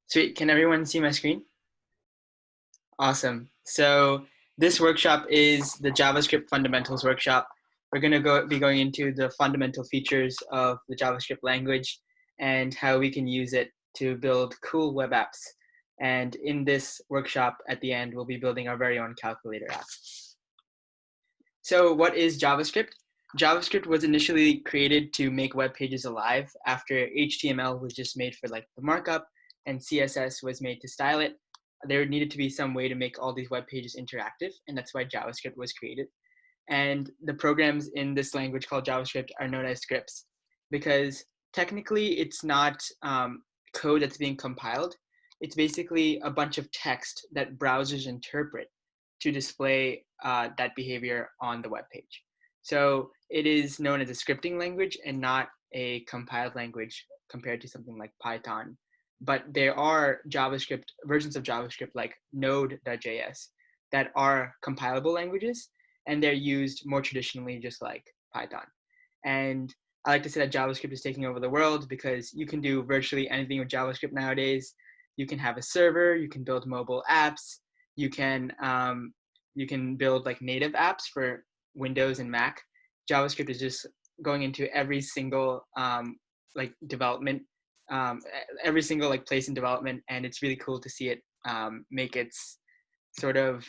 Sweet. Can everyone see my screen? Awesome. So this workshop is the JavaScript fundamentals workshop. We're going to be going into the fundamental features of the JavaScript language and how we can use it to build cool web apps. And in this workshop at the end, we'll be building our very own calculator app. So what is JavaScript? JavaScript was initially created to make web pages alive after HTML was just made for like the markup and CSS was made to style it. There needed to be some way to make all these web pages interactive, and that's why JavaScript was created. And the programs in this language called JavaScript are known as scripts because technically it's not code that's being compiled. It's basically a bunch of text that browsers interpret to display that behavior on the web page. So it is known as a scripting language and not a compiled language compared to something like Python. But there are JavaScript versions of JavaScript like Node.js that are compilable languages, and they're used more traditionally just like Python. And I like to say that JavaScript is taking over the world because you can do virtually anything with JavaScript nowadays. You can have a server, you can build mobile apps, you can build like native apps for Windows and Mac. JavaScript is just going into every single like development, every single like place in development, and it's really cool to see it make its sort of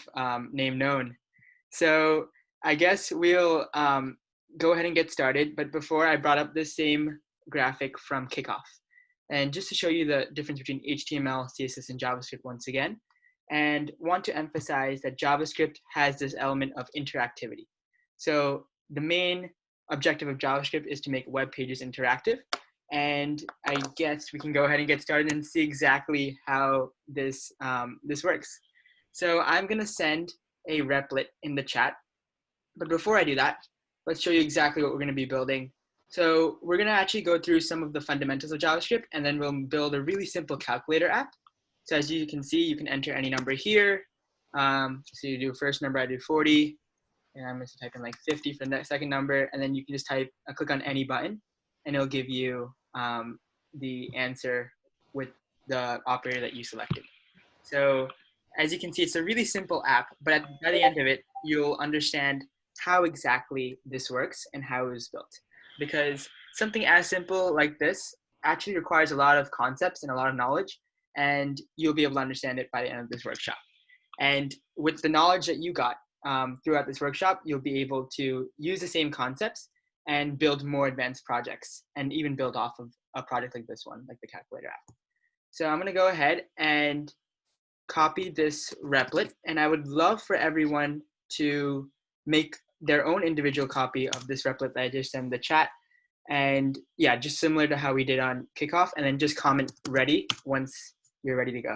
name known. So I guess we'll go ahead and get started. But before, I brought up this same graphic from Kickoff. And just to show you the difference between HTML, CSS, and JavaScript once again, and want to emphasize that JavaScript has this element of interactivity. So the main objective of JavaScript is to make web pages interactive. And I guess we can go ahead and get started and see exactly how this works. So I'm going to send a replit in the chat. But before I do that, let's show you exactly what we're going to be building. So we're going to actually go through some of the fundamentals of JavaScript, and then we'll build a really simple calculator app. So as you can see, you can enter any number here. So you do first number, I do 40. And I'm going to type in like 50 for the second number. And then you can just click on any button, and it'll give you the answer with the operator that you selected. So as you can see, it's a really simple app, but by the end of it, you'll understand how exactly this works and how it was built. Because something as simple like this actually requires a lot of concepts and a lot of knowledge, and you'll be able to understand it by the end of this workshop. And with the knowledge that you got throughout this workshop, you'll be able to use the same concepts and build more advanced projects, and even build off of a project like this one, like the calculator app. So I'm going to go ahead and copy this replit, and I would love for everyone to make their own individual copy of this replit that I just sent in the chat. And yeah, just similar to how we did on Kickoff, and then just comment ready once you're ready to go.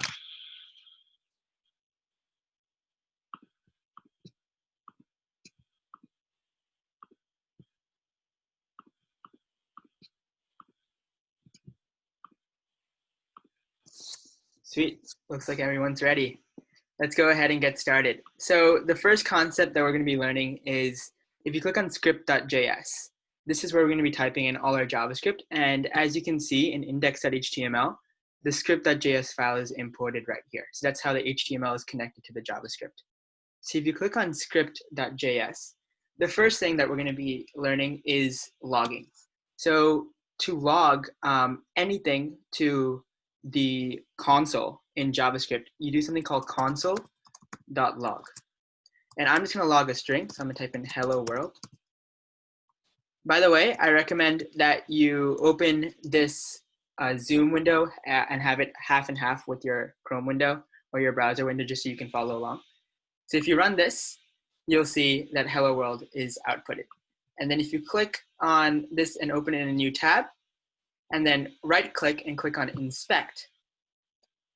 Sweet, looks like everyone's ready. Let's go ahead and get started. So the first concept that we're going to be learning is if you click on script.js, this is where we're going to be typing in all our JavaScript. And as you can see in index.html, the script.js file is imported right here. So that's how the HTML is connected to the JavaScript. So if you click on script.js, the first thing that we're going to be learning is logging. So to log anything to the console in JavaScript, you do something called console.log. And I'm just going to log a string. So I'm going to type in hello world. By the way, I recommend that you open this Zoom window and have it half and half with your Chrome window or your browser window, just so you can follow along. So if you run this, you'll see that hello world is outputted. And then if you click on this and open it in a new tab, and then right click and click on inspect,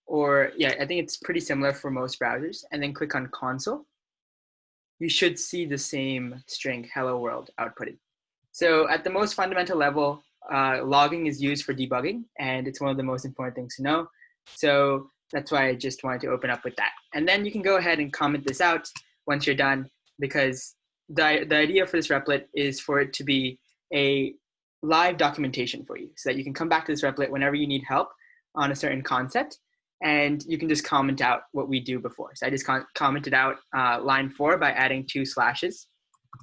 or yeah, I think it's pretty similar for most browsers, and then click on console, you should see the same string hello world outputted. So at the most fundamental level, logging is used for debugging, and it's one of the most important things to know. So that's why I just wanted to open up with that. And then you can go ahead and comment this out once you're done, because the idea for this replit is for it to be a live documentation for you, so that you can come back to this replit whenever you need help on a certain concept, and you can just comment out what we do before. So I just commented out line 4 by adding 2 slashes.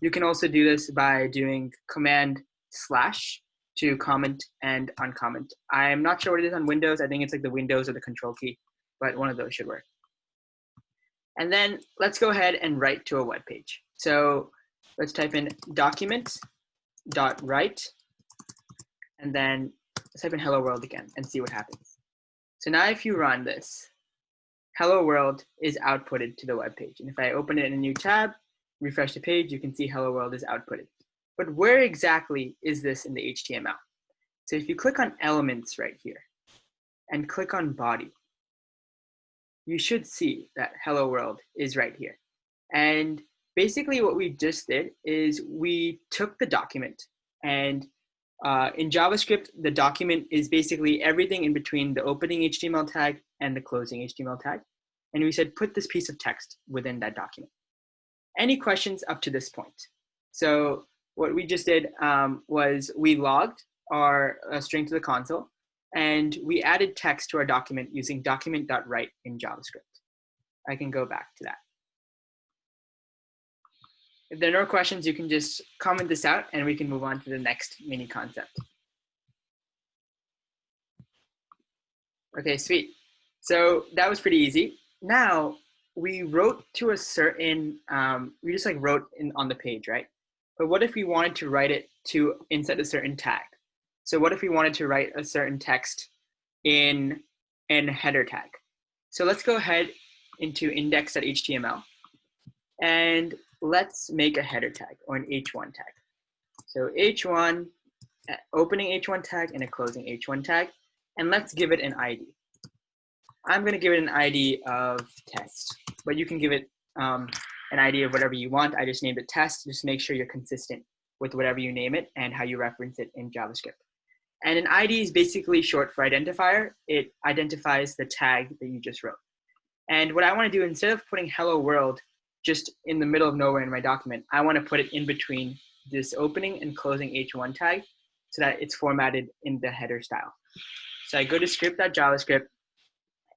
You can also do this by doing command / to comment and uncomment. I'm not sure what it is on Windows. I think it's like the Windows or the control key, but one of those should work. And then let's go ahead and write to a web page. So let's type in document.write, and then let's type in hello world again and see what happens. So now if you run this, hello world is outputted to the web page. And if I open it in a new tab, refresh the page, you can see hello world is outputted. But where exactly is this in the HTML? So if you click on elements right here and click on body, you should see that hello world is right here. And basically what we just did is we took the document, and in JavaScript, the document is basically everything in between the opening HTML tag and the closing HTML tag. And we said, put this piece of text within that document. Any questions up to this point? So what we just did was we logged our string to the console, and we added text to our document using document.write in JavaScript. I can go back to that. If there are no questions, you can just comment this out and we can move on to the next mini concept. Okay, sweet. So that was pretty easy. Now we wrote to a certain, we just like wrote on the page, right? But what if we wanted to write it to inside a certain tag? So what if we wanted to write a certain text in a header tag? So let's go ahead into index.html and let's make a header tag or an h1 tag. So h1, opening h1 tag and a closing h1 tag, and let's give it an ID. I'm going to give it an ID of test, but you can give it an ID of whatever you want. I just named it test. Just make sure you're consistent with whatever you name it and how you reference it in JavaScript. And an ID is basically short for identifier. It identifies the tag that you just wrote. And what I want to do, instead of putting hello world just in the middle of nowhere in my document, I want to put it in between this opening and closing h1 tag so that it's formatted in the header style. So I go to script.javascript,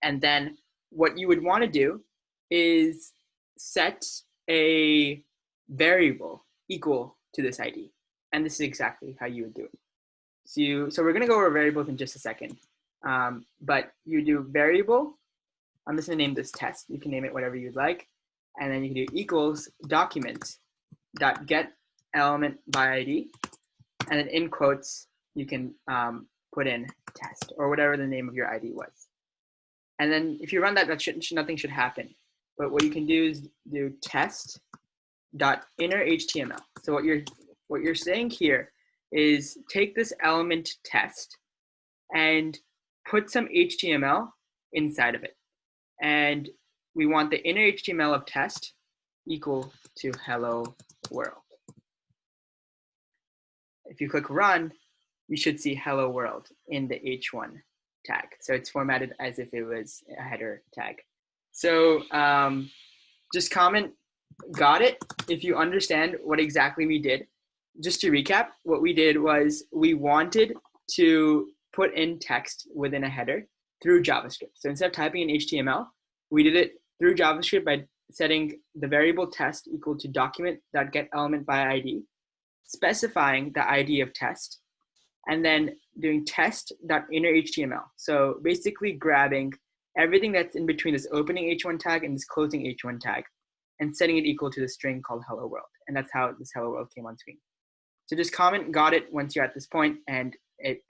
and then what you would want to do is set a variable equal to this ID. And this is exactly how you would do it. So we're going to go over variables in just a second. But you do variable. I'm just going to name this test. You can name it whatever you'd like. And then you can do equals document.get element by ID. And then in quotes, you can put in test or whatever the name of your ID was. And then if you run that, nothing should happen. But what you can do is do test.innerHTML. So what you're saying here is take this element test and put some HTML inside of it. And we want the inner HTML of test equal to hello world. If you click run, you should see hello world in the h1 tag. So it's formatted as if it was a header tag. So just comment, got it, if you understand what exactly we did. Just to recap, what we did was we wanted to put in text within a header through JavaScript. So instead of typing in HTML, we did it through JavaScript by setting the variable test equal to document.getElementById, specifying the ID of test, and then doing test.innerHTML. So basically grabbing everything that's in between this opening h1 tag and this closing h1 tag and setting it equal to the string called hello world. And that's how this hello world came on screen. So just comment got it once you're at this point and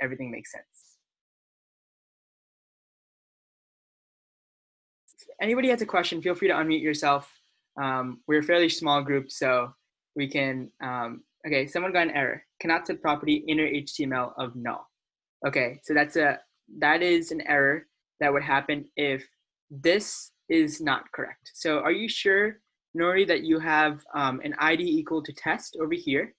everything makes sense. If anybody has a question, feel free to unmute yourself. We're a fairly small group, so we can, okay, someone got an error. Cannot set property inner HTML of null. Okay, so that is an error that would happen if this is not correct. So are you sure, Nori, that you have an ID equal to test over here?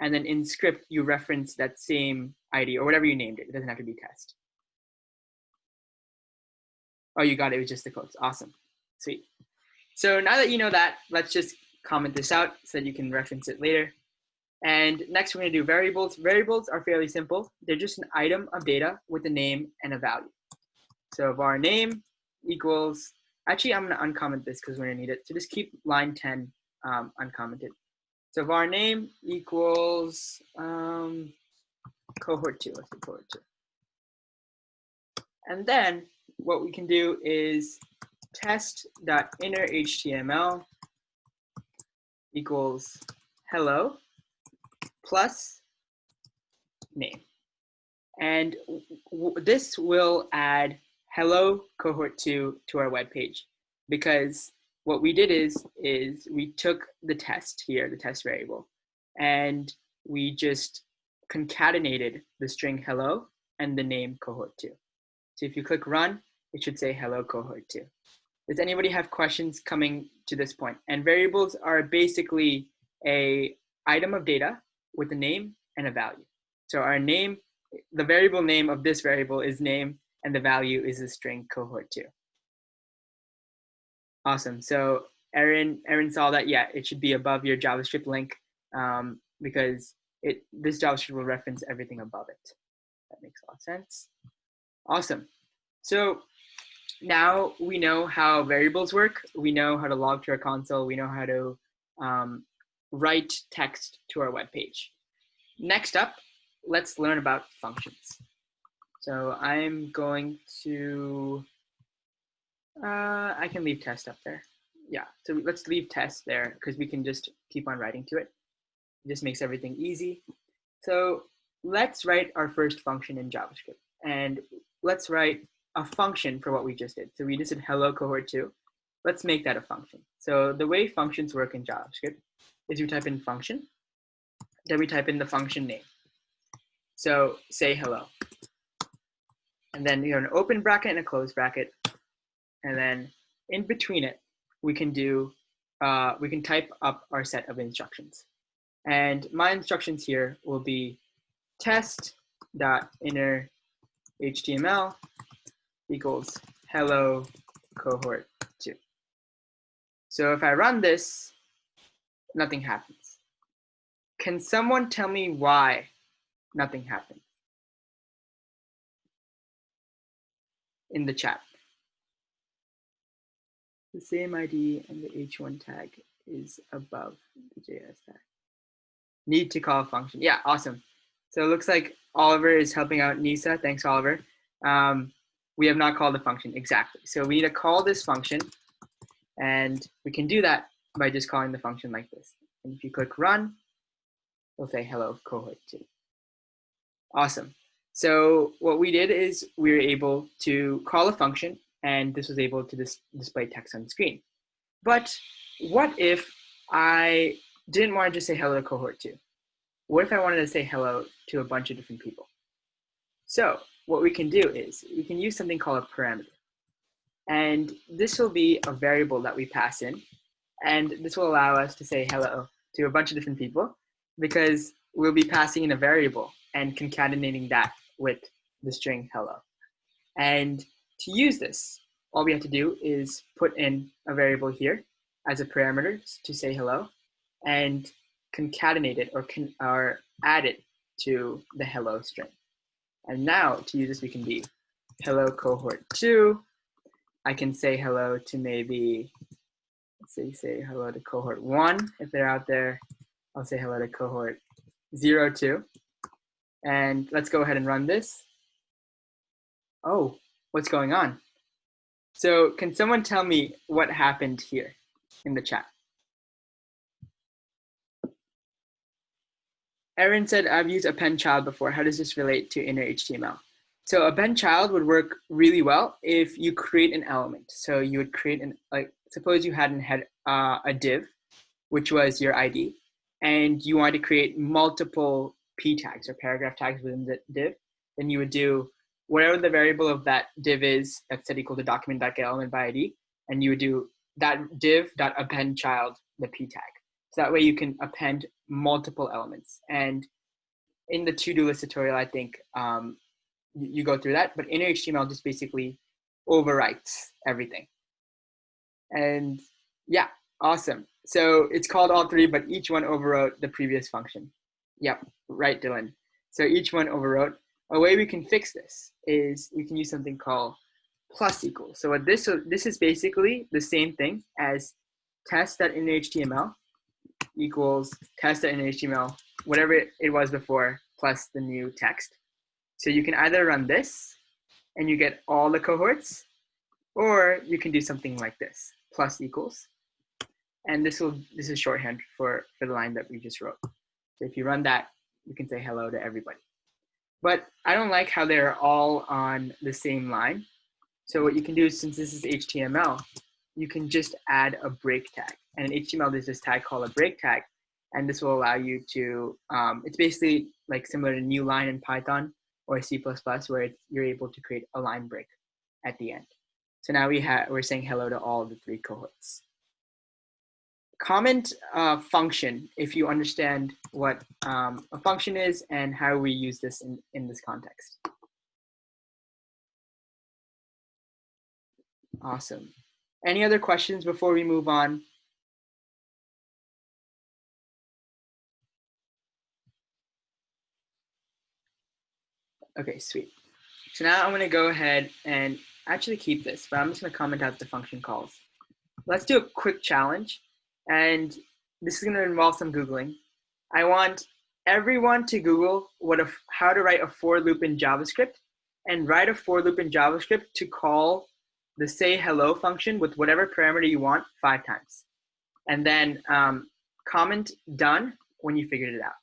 And then in script, you reference that same ID or whatever you named it. It doesn't have to be test. Oh, you got it. It was just the quotes. Awesome. Sweet. So now that you know that, let's just comment this out so that you can reference it later. And next, we're going to do variables. Variables are fairly simple. They're just an item of data with a name and a value. So var name equals, actually I'm gonna uncomment this because we're gonna need it. So just keep line 10 uncommented. So var name equals cohort 2, let's do cohort 2. And then what we can do is test.innerHTML equals hello plus name. And this will add hello cohort 2 to our web page, because what we did is we took the test here, the test variable, and we just concatenated the string hello and the name cohort 2. So if you click run, it should say hello cohort 2. Does anybody have questions coming to this point? And variables are basically a item of data with a name and a value. So our name, the variable name of this variable is name, and the value is the string cohort 2. Awesome. So Erin saw that. Yeah, it should be above your JavaScript link, because this JavaScript will reference everything above it. That makes a lot of sense. Awesome. So now we know how variables work. We know how to log to our console. We know how to write text to our web page. Next up, let's learn about functions. So I'm going to, I can leave test up there. Yeah, so let's leave test there because we can just keep on writing to it. It just makes everything easy. So let's write our first function in JavaScript. And let's write a function for what we just did. So we just did hello cohort 2. Let's make that a function. So the way functions work in JavaScript is we type in function, then we type in the function name. So say hello. And then you have an open bracket and a closed bracket. And then in between it, we can do, we can type up our set of instructions. And my instructions here will be test.innerHTML equals hello cohort 2. So if I run this, nothing happens. Can someone tell me why nothing happened in the chat? The same ID and the h1 tag is above the JS tag. Need to call a function. Yeah, awesome. So it looks like Oliver is helping out Nisa. Thanks, Oliver. We have not called the function, exactly. So we need to call this function, and we can do that by just calling the function like this. And if you click run, it'll say hello cohort 2. Awesome. So what we did is we were able to call a function, and this was able to display text on the screen. But what if I didn't want to just say hello to cohort 2? What if I wanted to say hello to a bunch of different people? So what we can do is we can use something called a parameter. And this will be a variable that we pass in. And this will allow us to say hello to a bunch of different people, because we'll be passing in a variable and concatenating that with the string hello. And to use this, all we have to do is put in a variable here as a parameter to say hello, and concatenate it or add it to the hello string. And now to use this, we can be hello cohort 2. I can say hello to maybe, let's say hello to cohort 1 if they're out there. I'll say hello to cohort 02. And let's go ahead and run this. Oh, what's going on? So can someone tell me what happened here in the chat? Erin said, I've used append child before. How does this relate to inner HTML? So append child would work really well if you create an element. So you would create suppose you hadn't had a div, which was your ID, and you wanted to create multiple p tags or paragraph tags within the div. Then you would do whatever the variable of that div is that's set equal to document.getElement by ID, and you would do that div.append child the p tag. So that way you can append multiple elements. And in the to-do list tutorial, I think you go through that, but inner HTML just basically overwrites everything. And yeah, awesome. So it's called all three, but each one overwrote the previous function. Yep, right, Dylan. So each one overwrote. A way we can fix this is we can use something called plus equals. So this is basically the same thing as test.innerhtml equals test.innerhtml, whatever it was before, plus the new text. So you can either run this and you get all the cohorts, or you can do something like this, plus equals. And this is shorthand for the line that we just wrote. So if you run that, you can say hello to everybody. But I don't like how they're all on the same line. So what you can do, since this is HTML, you can just add a break tag. And in HTML, there's this tag called a break tag. And this will allow you to, it's basically like similar to new line in Python or C++, where you're able to create a line break at the end. So now we're saying hello to all the 3 cohorts. Comment function if you understand what a function is and how we use this in this context. Awesome. Any other questions before we move on? Okay, sweet. So now I'm going to go ahead and actually keep this, but I'm just going to comment out the function calls. Let's do a quick challenge, and this is going to involve some Googling. I want everyone to Google how to write a for loop in JavaScript, and write a for loop in JavaScript to call the say hello function with whatever parameter you want 5 times. And then comment done when you figured it out.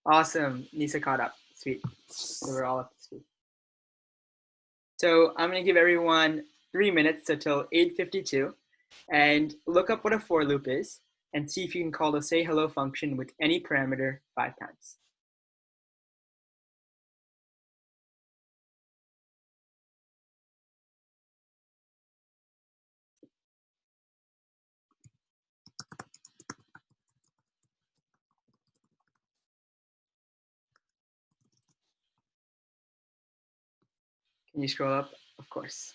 Awesome, Nisa caught up, sweet. So we're all up to speed. So I'm gonna give everyone 3 minutes until 8:52 and look up what a for loop is and see if you can call the say hello function with any parameter 5 times. Can you scroll up? Of course.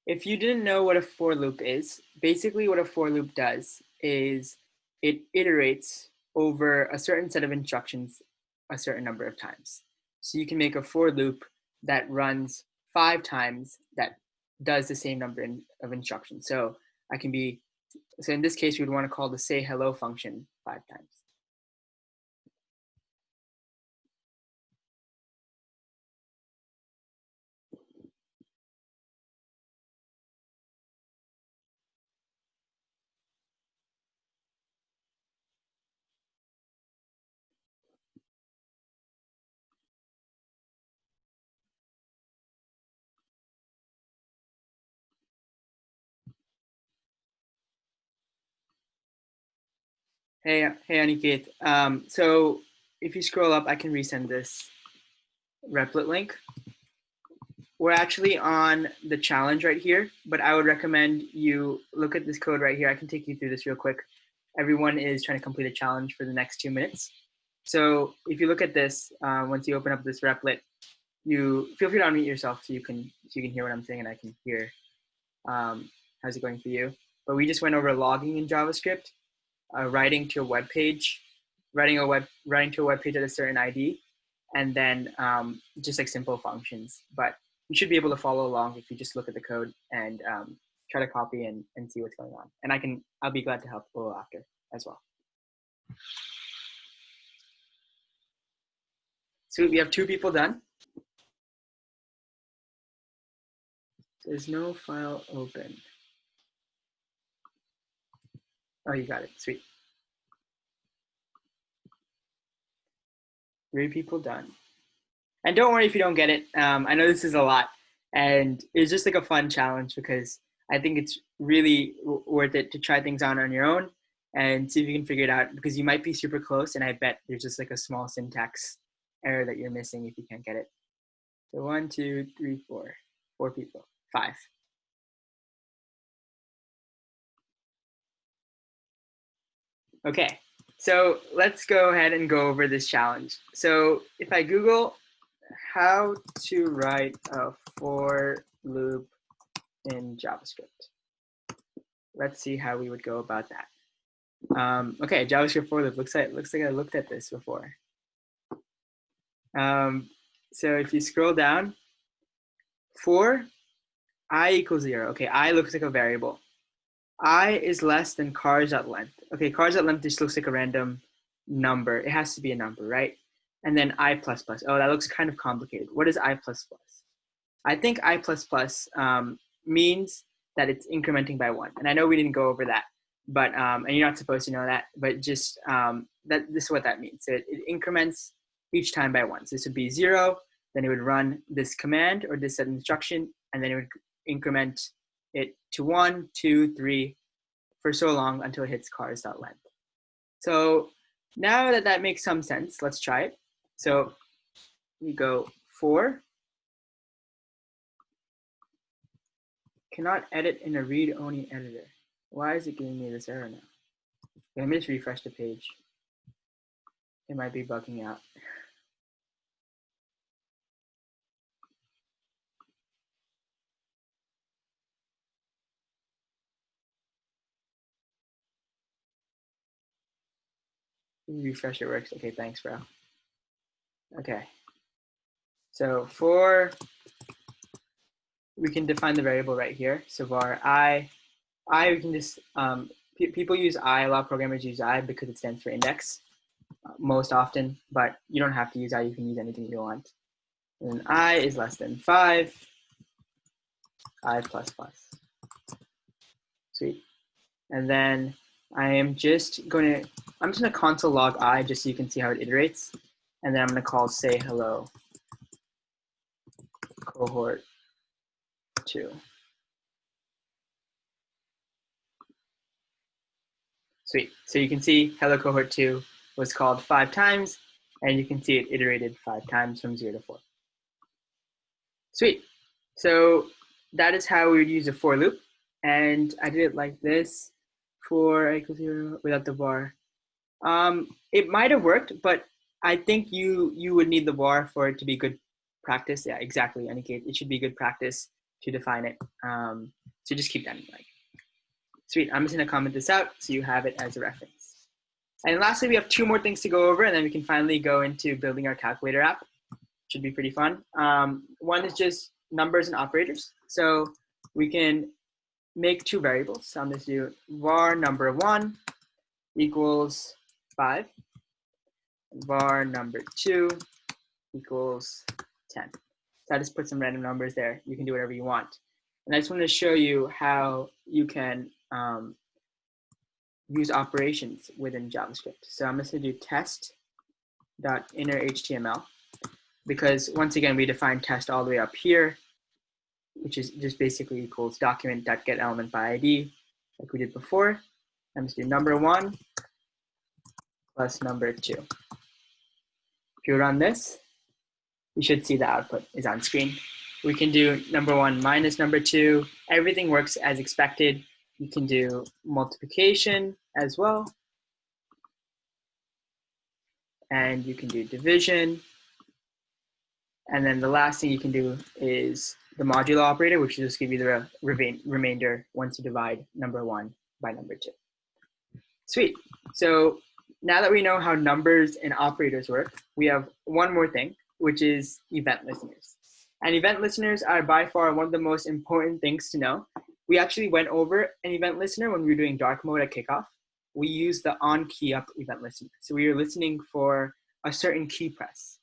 If you didn't know what a for loop is, basically what a for loop does is it iterates over a certain set of instructions a certain number of times. So you can make a for loop that runs 5 times that does the same number of instructions. So in this case, we would want to call the say hello function 5 times. Hey Aniket. So if you scroll up, I can resend this Replit link. We're actually on the challenge right here, but I would recommend you look at this code right here. I can take you through this real quick. Everyone is trying to complete a challenge for the next 2 minutes. So if you look at this, once you open up this Replit, you feel free to unmute yourself so you can hear what I'm saying and I can hear how's it going for you. But we just went over logging in JavaScript, writing to a web page, writing to a web page at a certain ID, and then just like simple functions. But you should be able to follow along if you just look at the code and try to copy and see what's going on. And I'll be glad to help a little after as well. So we have 2 people done. There's no file open. Oh, you got it, sweet. 3 people done. And don't worry if you don't get it. I know this is a lot, and it's just like a fun challenge because I think it's really worth it to try things out on your own and see if you can figure it out, because you might be super close, and I bet there's just like a small syntax error that you're missing if you can't get it. So 1, 2, 3, 4. 4 people. 5. Okay, so let's go ahead and go over this challenge. So if I Google how to write a for loop in JavaScript. Let's see how we would go about that. Okay, JavaScript for loop. Looks like I looked at this before. So if you scroll down, for I equals 0. Okay, I looks like a variable. I is less than cars.length. Okay, cars.length just looks like a random number. It has to be a number, right? And then I++. Oh, that looks kind of complicated. What is I++? I think I++ means that it's incrementing by 1. And I know we didn't go over that, but and you're not supposed to know that, but just this is what that means. So it increments each time by 1. So this would be 0, then it would run this command or this set instruction, and then it would increment it to 1, 2, 3 for so long until it hits cars.length. So now that that makes some sense, let's try it. So we go for cannot edit in a read-only editor. Why is it giving me this error now? Let me just refresh the page. It might be bugging out. Refresh it works. Okay, thanks, bro. Okay. So for, we can define the variable right here. So var I we can just, people use I, a lot of programmers use I because it stands for index most often, but you don't have to use I, you can use anything you want. And then I is less than 5, I++. Sweet. And then I'm just gonna console log I just so you can see how it iterates. And then I'm gonna call say hello cohort 2. Sweet. So you can see hello cohort 2 was called 5 times, and you can see it iterated 5 times from 0 to 4. Sweet. So that is how we would use a for loop. And I did it like this, for I equals 0 without the var. It might have worked, but I think you would need the var for it to be good practice. Yeah, exactly, Aniket. It should be good practice to define it. So just keep that in mind. Sweet, I'm just gonna comment this out so you have it as a reference. And lastly, we have 2 more things to go over, and then we can finally go into building our calculator app. Should be pretty fun. One is just numbers and operators. So we can make 2 variables. So I'm going to do var number 1 equals 5. Var number 2 equals 10. So I just put some random numbers there. You can do whatever you want. And I just want to show you how you can use operations within JavaScript. So I'm just going to do test.innerHTML, because once again, we define test all the way up here, which is just basically equals document.getElementById, like we did before. I'm just do number 1 plus number 2. If you run this, you should see the output is on screen. We can do number 1 minus number 2. Everything works as expected. You can do multiplication as well. And you can do division. And then the last thing you can do is the modulo operator, which will just give you the remainder once you divide number 1 by number 2. Sweet. So now that we know how numbers and operators work, we have one more thing, which is event listeners. And event listeners are by far one of the most important things to know. We actually went over an event listener when we were doing dark mode at kickoff. We used the on key up event listener. So we were listening for a certain key press.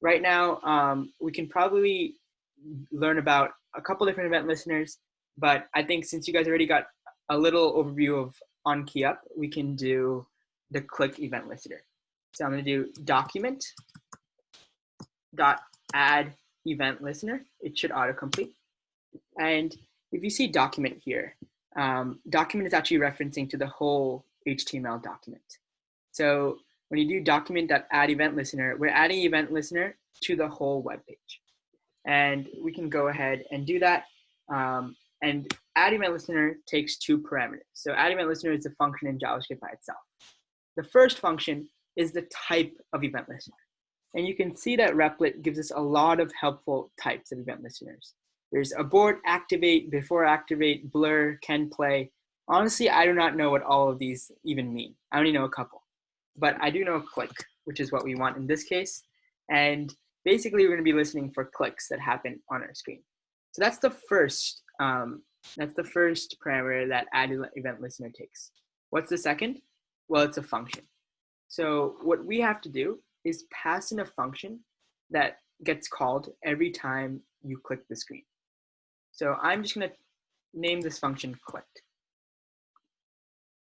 Right now, we can probably learn about a couple different event listeners, but I think since you guys already got a little overview of on key up, we can do the click event listener. So I'm going to do document.add event listener. It should autocomplete. And if you see document here, document is actually referencing to the whole HTML document. So when you do document.add event listener, we're adding event listener to the whole web page. And we can go ahead and do that. And add event listener takes 2 parameters. So add event listener is a function in JavaScript by itself. The first function is the type of event listener. And you can see that Replit gives us a lot of helpful types of event listeners. There's abort, activate, before activate, blur, can play. Honestly, I do not know what all of these even mean. I only know a couple, but I do know click, which is what we want in this case. And basically, we're going to be listening for clicks that happen on our screen. So that's the first parameter that add event listener takes. What's the second? Well, it's a function. So what we have to do is pass in a function that gets called every time you click the screen. So I'm just going to name this function clicked.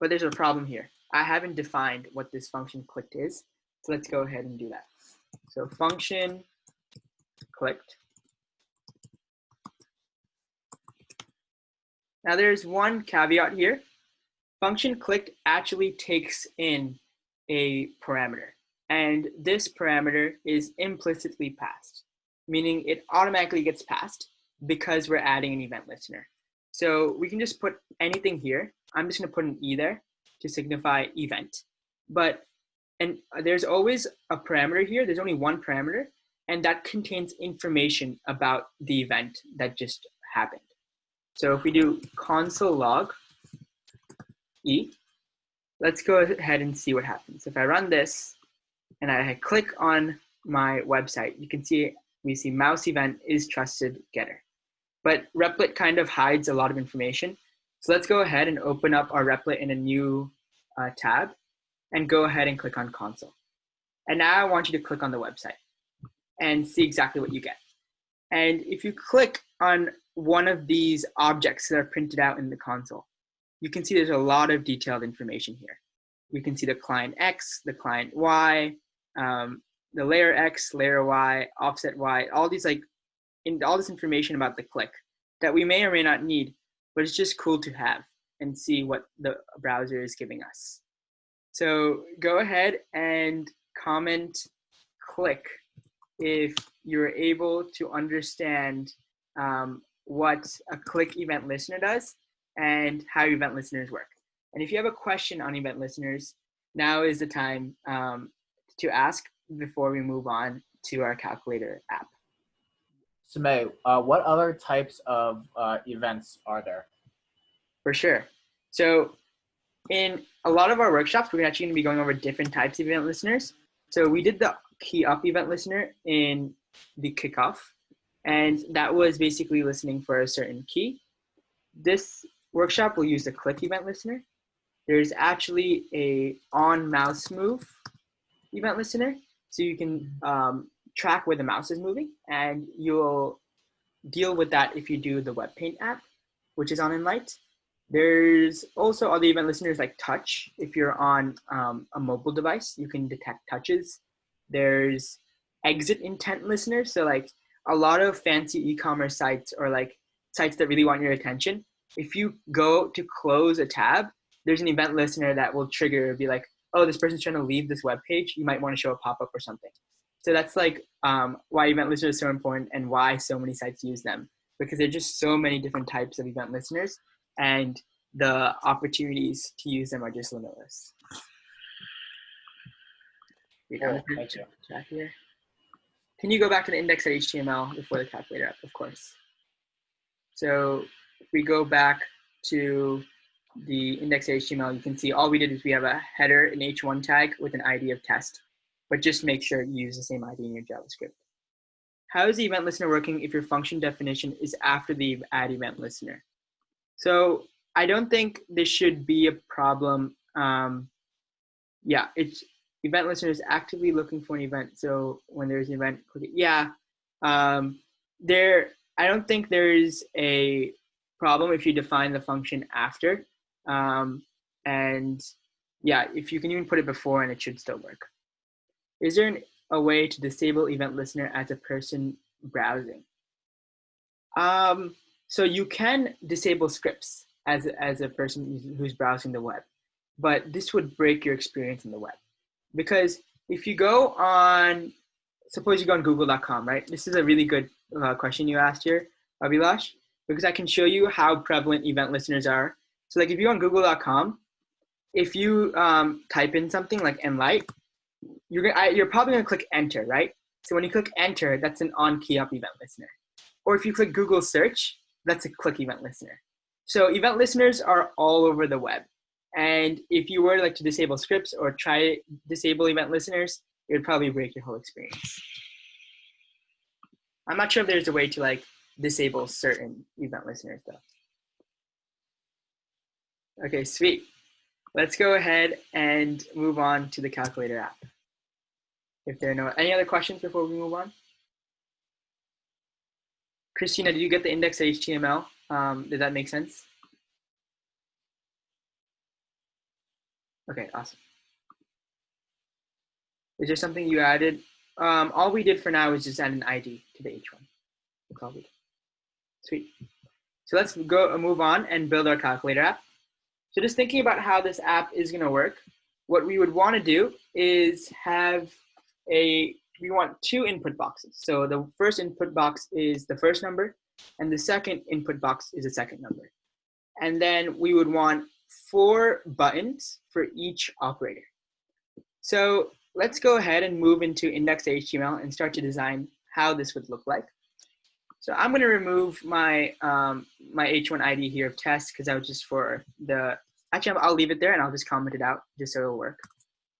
But there's a problem here. I haven't defined what this function clicked is. So let's go ahead and do that. So function clicked. Now there's one caveat here. Function clicked actually takes in a parameter. And this parameter is implicitly passed, meaning it automatically gets passed because we're adding an event listener. So we can just put anything here. I'm just going to put an E there to signify event. And there's always a parameter here. There's only one parameter, and that contains information about the event that just happened. So if we do console log E, let's go ahead and see what happens. If I run this and I click on my website, you can see we see mouse event is trusted getter. But Replit kind of hides a lot of information. So let's go ahead and open up our Replit in a new tab and go ahead and click on console. And now I want you to click on the website and see exactly what you get. And if you click on one of these objects that are printed out in the console, you can see there's a lot of detailed information here. We can see the client X, the client Y, the layer X, layer Y, offset Y, all these all this information about the click that we may or may not need, but it's just cool to have and see what the browser is giving us. So go ahead and comment click if you're able to understand what a click event listener does and how event listeners work. And if you have a question on event listeners, now is the time to ask before we move on to our calculator app. Sumay, what other types of events are there? For sure. So in a lot of our workshops, we're actually going to be going over different types of event listeners. So we did the key up event listener in the kickoff, and that was basically listening for a certain key. This workshop will use the click event listener. There's actually a on mouse move event listener, so you can track where the mouse is moving, and you'll deal with that if you do the WebPaint app, which is on Enlight. There's also other event listeners like touch. If you're on a mobile device, you can detect touches. There's exit intent listeners. So like a lot of fancy e-commerce sites or like sites that really want your attention, if you go to close a tab, there's an event listener that will trigger, be like, oh, this person's trying to leave this web page. You might want to show a pop-up or something. So that's like why event listeners are so important and why so many sites use them, because there are just so many different types of event listeners and the opportunities to use them are just limitless. Cool. Thank you. Chat here. Can you go back to the index.html before the calculator app? Of course. So if we go back to the index.html, you can see all we did is we have a header, an h1 tag with an ID of test, but just make sure you use the same ID in your JavaScript. How is the event listener working if your function definition is after the add event listener? So I don't think this should be a problem. Yeah, it's event listener is actively looking for an event. So when there's an event, click it. Yeah, I don't think there's a problem if you define the function after. And yeah, if you can even put it before and it should still work. Is there a way to disable event listener as a person browsing? So you can disable scripts as a person who's browsing the web, but this would break your experience in the web. Because if you go on, suppose you go on google.com, right? This is a really good question you asked here, Abhilash, because I can show you how prevalent event listeners are. So like if you're on google.com, if you type in something like Enlight, you're probably gonna click enter, right? So when you click enter, that's an on key up event listener. or if you click Google search, that's a click event listener. So event listeners are all over the web. And if you were like to disable scripts or try disable event listeners, it would probably break your whole experience. I'm not sure if there's a way to like disable certain event listeners though. Okay, sweet. Let's go ahead and move on to the calculator app. If there are no any other questions before we move on. Christina, did you get the index.html? Did that make sense? Okay, awesome. Is there something you added? All we did for now is just add an ID to the H1. That's all we did. Sweet. So let's go move on and build our calculator app. So just thinking about how this app is going to work, what we would want to do is have we want two input boxes. So the first input box is the first number, and the second input box is the second number. And then we would want 4 buttons for each operator. So let's go ahead and move into index.html and start to design how this would look like. So I'm going to remove my my H1 ID here of test because that was just for the, actually I'll leave it there and I'll just comment it out just so it'll work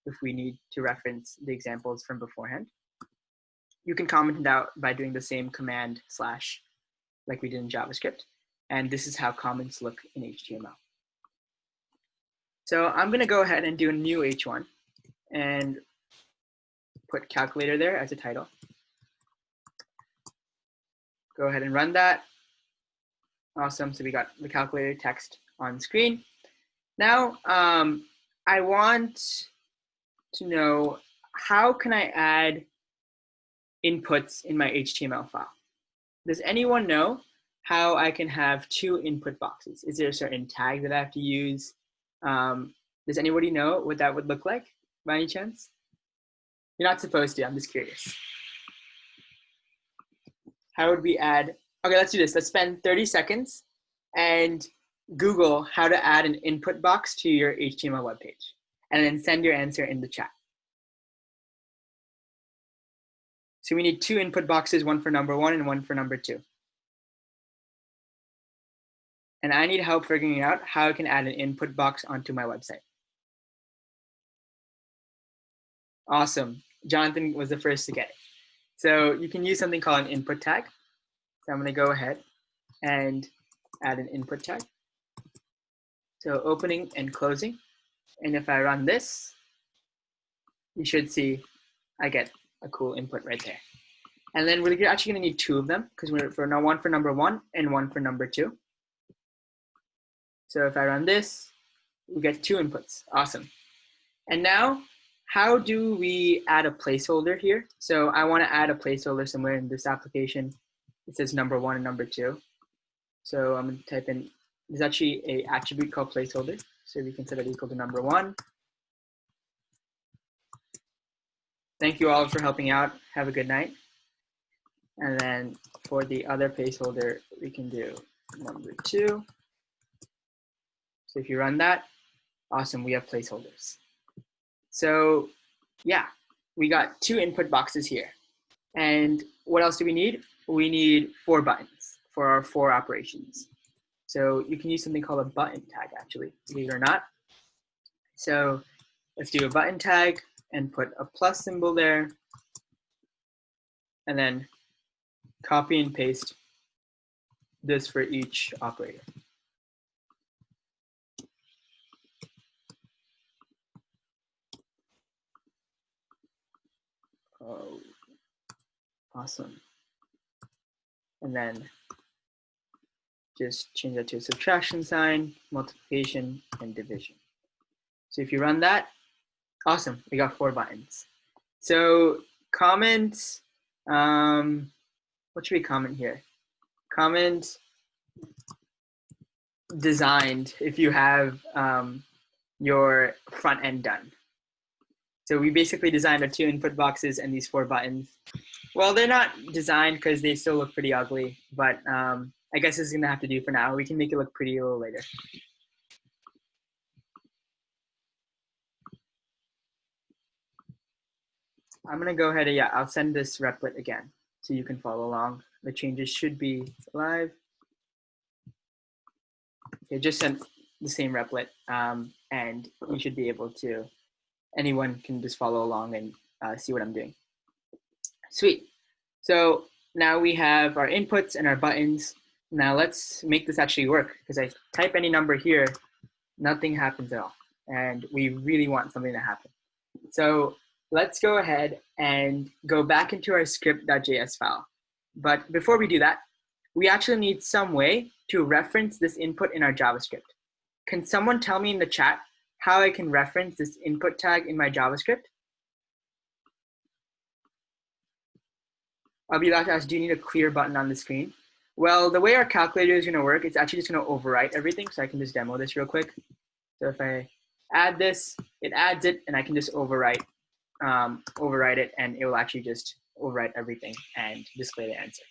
if we need to reference the examples from beforehand. You can comment it out by doing the same command / like we did in JavaScript. And this is how comments look in HTML. So I'm going to go ahead and do a new H1 and put calculator there as a title. Go ahead and run that. Awesome. So we got the calculator text on screen. Now I want to know, how can I add inputs in my HTML file? Does anyone know how I can have 2 input boxes? Is there a certain tag that I have to use? Does anybody know what that would look like by any chance? You're not supposed to, I'm just curious. How would we add, okay, let's do this. Let's spend 30 seconds and Google how to add an input box to your HTML web page, and then send your answer in the chat. So we need 2 input boxes, one for number 1 and one for number 2. And I need help figuring out how I can add an input box onto my website. Awesome. Jonathan was the first to get it. So you can use something called an input tag. So I'm going to go ahead and add an input tag. So opening and closing. And if I run this, you should see I get a cool input right there. And then we're actually going to need 2 of them because we're for now one for number 1 and one for number 2. So if I run this, we get 2 inputs. Awesome. And now, how do we add a placeholder here? So I want to add a placeholder somewhere in this application. It says number 1 and number 2. So I'm going to type in, there's actually an attribute called placeholder. So we can set it equal to number 1. Thank you all for helping out. Have a good night. And then for the other placeholder, we can do number 2. So if you run that, awesome, we have placeholders. So yeah, we got 2 input boxes here. And what else do we need? We need 4 buttons for our 4 operations. So you can use something called a button tag, actually, believe it or not. So let's do a button tag and put a plus symbol there. And then copy and paste this for each operator. Oh, awesome. And then just change that to a subtraction sign, multiplication, and division. So if you run that, awesome, we got 4 buttons. So comment, what should we comment here? Comment designed if you have your front end done. So we basically designed our 2 input boxes and these 4 buttons. Well, they're not designed because they still look pretty ugly, but I guess this is gonna have to do for now. We can make it look pretty a little later. I'm gonna go ahead and I'll send this replit again so you can follow along. The changes should be live. Okay, just sent the same replit, and you should be able to, anyone can just follow along and see what I'm doing. Sweet. So now we have our inputs and our buttons. Now let's make this actually work, because I type any number here, nothing happens at all. And we really want something to happen. So let's go ahead and go back into our script.js file. But before we do that, we actually need some way to reference this input in our JavaScript. Can someone tell me in the chat how I can reference this input tag in my JavaScript? I'll be about to ask, do you need a clear button on the screen? Well, the way our calculator is going to work, it's actually just going to overwrite everything. So I can just demo this real quick. So if I add this, it adds it, and I can just overwrite it, and it will actually just overwrite everything and display the answer.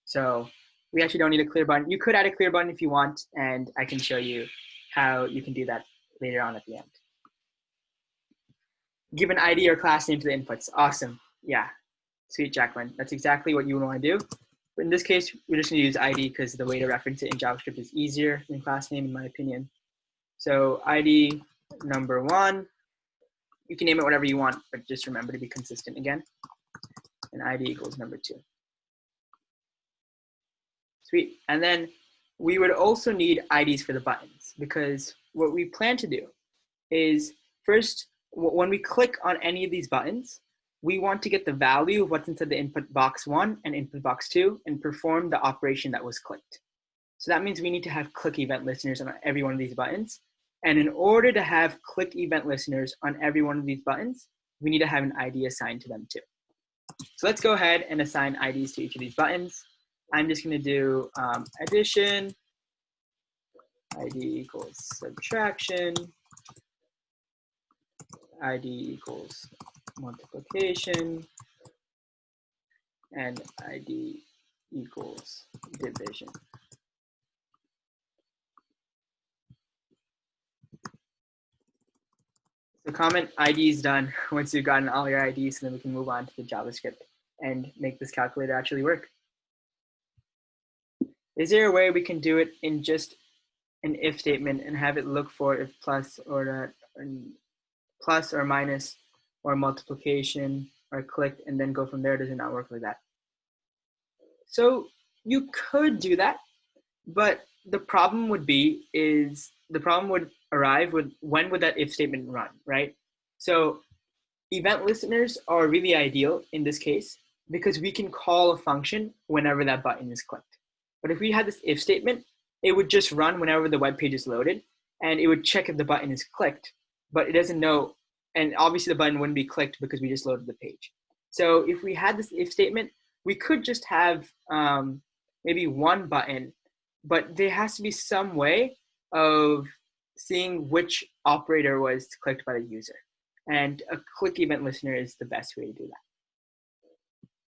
So we actually don't need a clear button. You could add a clear button if you want, and I can show you how you can do that later on at the end. Give an ID or class name to the inputs. Awesome. Yeah. Sweet, Jacqueline. That's exactly what you would want to do. But in this case, we're just going to use ID because the way to reference it in JavaScript is easier than class name, in my opinion. So ID number 1. You can name it whatever you want, but just remember to be consistent again. And ID equals number 2. Sweet. And then we would also need IDs for the buttons, because what we plan to do is first, when we click on any of these buttons, we want to get the value of what's inside the input box 1 and input box 2 and perform the operation that was clicked. So that means we need to have click event listeners on every one of these buttons. And in order to have click event listeners on every one of these buttons, we need to have an ID assigned to them too. So let's go ahead and assign IDs to each of these buttons. I'm just going to do addition, ID equals subtraction, ID equals multiplication, and ID equals division. So comment ID is done once you've gotten all your IDs, so then we can move on to the JavaScript and make this calculator actually work. Is there a way we can do it in just an if statement and have it look for if plus or plus or minus or multiplication or click and then go from there? Does it not work like that? So you could do that, but the problem would arrive with when would that if statement run, right? So event listeners are really ideal in this case because we can call a function whenever that button is clicked. But if we had this if statement, it would just run whenever the web page is loaded, and it would check if the button is clicked, but it doesn't know, and obviously the button wouldn't be clicked because we just loaded the page. So if we had this if statement, we could just have maybe one button, but there has to be some way of seeing which operator was clicked by the user. And a click event listener is the best way to do that.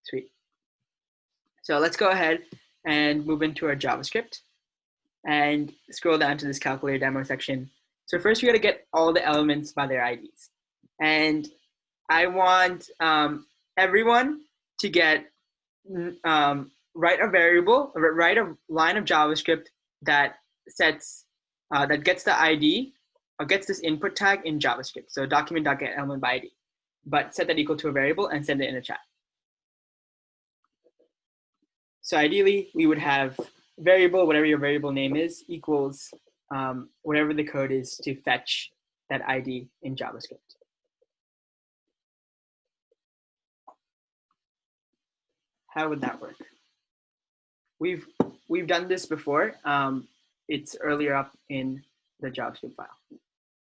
Sweet. So let's go ahead and move into our JavaScript and scroll down to this calculator demo section. So first we got to get all the elements by their IDs. And I want everyone to get write a variable, write a line of JavaScript that sets that gets the ID or gets this input tag in JavaScript. So document.getElementById, but set that equal to a variable and send it in a chat. So ideally, we would have variable, whatever your variable name is, equals whatever the code is to fetch that ID in JavaScript. How would that work? We've done this before. It's earlier up in the JavaScript file.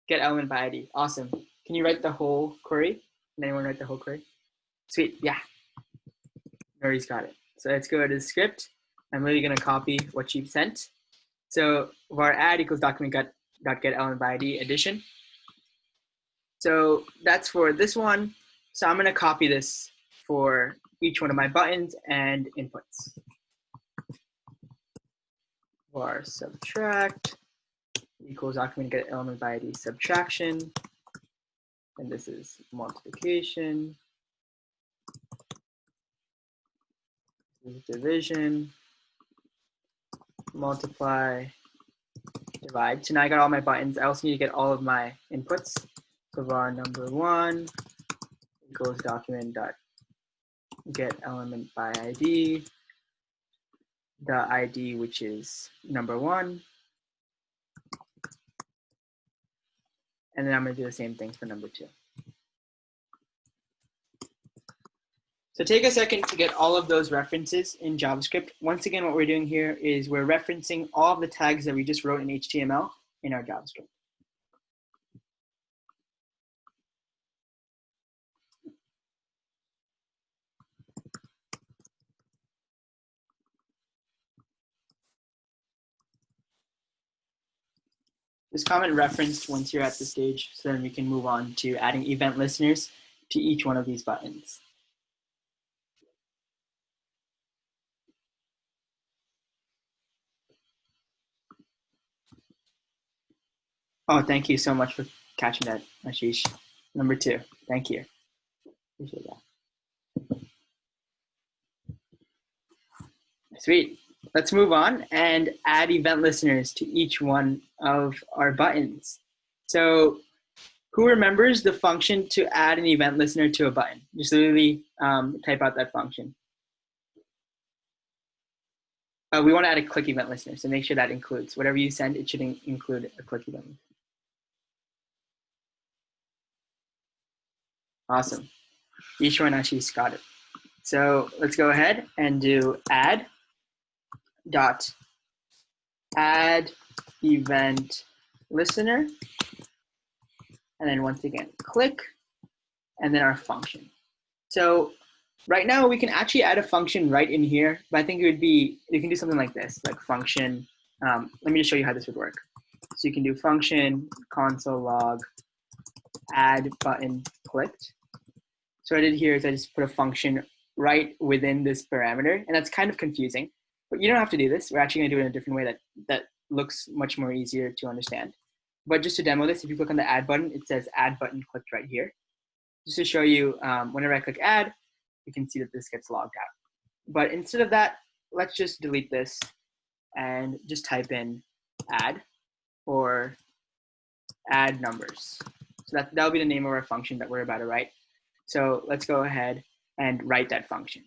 Get element by ID. Awesome. Can you write the whole query? Can anyone write the whole query? Sweet. Yeah. Nori's got it. So let's go to the script. I'm really going to copy what you sent. So var add equals document.getElementById addition. So that's for this one. So I'm going to copy this for each one of my buttons and inputs. Var subtract equals document.getElementById subtraction. And this is multiplication. division, multiply, divide. So now I got all my buttons. I also need to get all of my inputs. So var number1 equals document dot get element by ID, the ID which is number1, and then I'm going to do the same thing for number2. So take a second to get all of those references in JavaScript. Once again, what we're doing here is we're referencing all of the tags that we just wrote in HTML in our JavaScript. This comment referenced once you're at the stage, so then we can move on to adding event listeners to each one of these buttons. Oh, thank you so much for catching that, Ashish. Number2, thank you. Appreciate that. Sweet. Let's move on and add event listeners to each one of our buttons. So who remembers the function to add an event listener to a button? Just literally type out that function. We want to add a click event listener, so make sure that includes whatever you send. It should include a click event. Awesome. Each one actually got it. So let's go ahead and do add event listener, and then once again click, and then our function. So right now we can actually add a function right in here, but I think it would be, you can do something like this, like function. Let me just show you how this would work. So you can do function console log add button clicked. So what I did here is I just put a function right within this parameter, and that's kind of confusing, but you don't have to do this. We're actually going to do it in a different way that looks much more easier to understand. But just to demo this, if you click on the add button, it says add button clicked right here. Just to show you, whenever I click add, you can see that this gets logged out. But instead of that, let's just delete this and just type in add or add numbers. So that'll be the name of our function that we're about to write. So let's go ahead and write that function.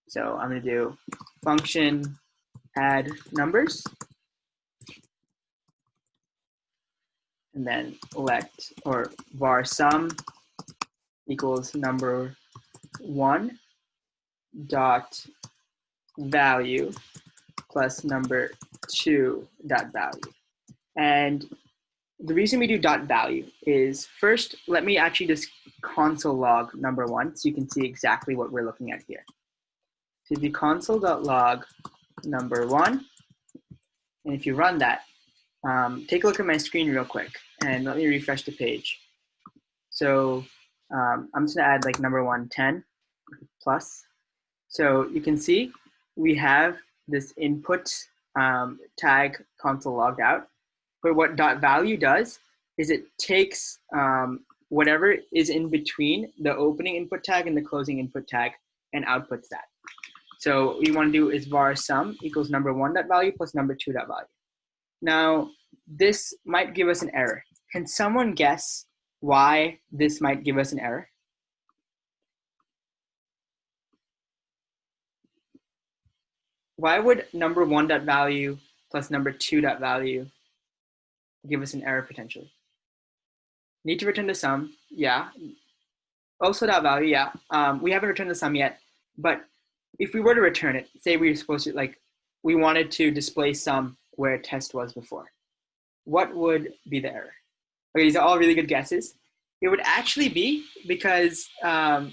So I'm going to do function add numbers, and then let or var sum equals number1 dot value plus number2 dot value. And the reason we do dot value is, first, let me actually just console log number1 so you can see exactly what we're looking at here. So if you console.log number1, and if you run that, take a look at my screen real quick and let me refresh the page. So I'm just gonna add like number1 10 plus. So you can see we have this input tag console logged out. But what dot value does is it takes whatever is in between the opening input tag and the closing input tag and outputs that. So what we want to do is var sum equals number1 dot value plus number2 dot value. Now, this might give us an error. Can someone guess why this might give us an error? Why would number1 dot value plus number2 dot value give us an error potentially? Need to return the sum, yeah. Also dot value, yeah. We haven't returned the sum yet, but if we were to return it, say we were supposed to, like, we wanted to display sum where test was before, what would be the error? Okay, these are all really good guesses. It would actually be because, yeah,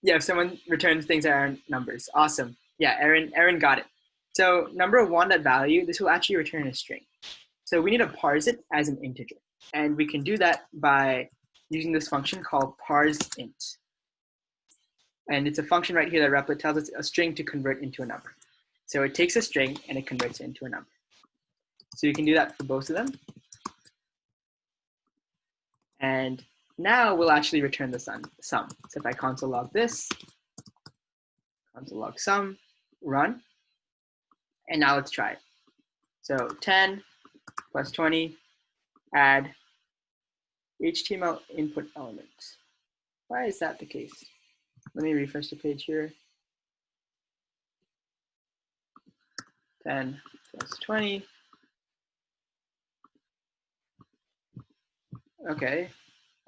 if someone returns things that aren't numbers. Awesome. Yeah, Aaron got it. So number1 dot value, this will actually return a string. So we need to parse it as an integer. And we can do that by using this function called parseInt. And it's a function right here that Replit tells us a string to convert into a number. So it takes a string and it converts it into a number. So you can do that for both of them. And now we'll actually return the sum. So if I console log this, console log sum, run. And now let's try it. So 10 plus 20, add HTML input elements. Why is that the case? Let me refresh the page here. 10 plus 20. Okay,